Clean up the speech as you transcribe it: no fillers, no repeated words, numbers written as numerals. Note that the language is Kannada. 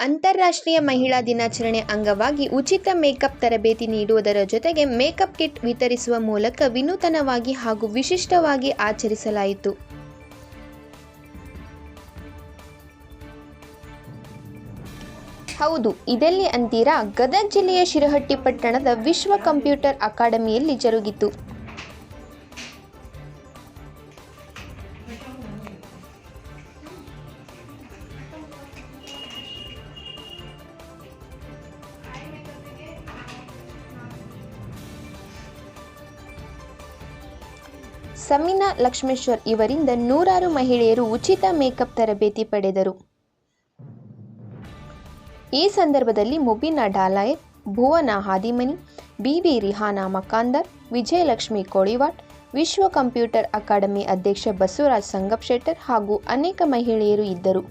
ಅಂತಾರಾಷ್ಟ್ರೀಯ ಮಹಿಳಾ ದಿನಾಚರಣೆ ಅಂಗವಾಗಿ ಉಚಿತ ಮೇಕಪ್ ತರಬೇತಿ ನೀಡುವುದರ ಜೊತೆಗೆ ಮೇಕಪ್ ಕಿಟ್ ವಿತರಿಸುವ ಮೂಲಕ ವಿನೂತನವಾಗಿ ಹಾಗೂ ವಿಶಿಷ್ಟವಾಗಿ ಆಚರಿಸಲಾಯಿತು. ಹೌದು, ಇದೆಲ್ಲಿ ಅಂತೀರಾ? ಗದಗ ಜಿಲ್ಲೆಯ ಶಿರಹಟ್ಟಿ ಪಟ್ಟಣದ ವಿಶ್ವ ಕಂಪ್ಯೂಟರ್ ಅಕಾಡೆಮಿಯಲ್ಲಿ ಜರುಗಿತು. ಸಮೀನಾ ಲಕ್ಷ್ಮೇಶ್ವರ್ ಇವರಿಂದ ನೂರಾರು ಮಹಿಳೆಯರು ಉಚಿತ ಮೇಕಪ್ ತರಬೇತಿ ಪಡೆದರು. ಈ ಸಂದರ್ಭದಲ್ಲಿ ಮುಬೀನಾ ಡಾಲಾಯತ್, ಭುವನಾ ಹಾದಿಮನಿ, ಬಿವಿ ರಿಹಾನಾ ಮಕಾಂದರ್, ವಿಜಯಲಕ್ಷ್ಮಿ ಕೋಳಿವಾಡ್, ವಿಶ್ವ ಕಂಪ್ಯೂಟರ್ ಅಕಾಡೆಮಿ ಅಧ್ಯಕ್ಷ ಬಸವರಾಜ್ ಸಂಗಪ್ಶೆಟ್ಟರ್ ಹಾಗೂ ಅನೇಕ ಮಹಿಳೆಯರು ಇದ್ದರು.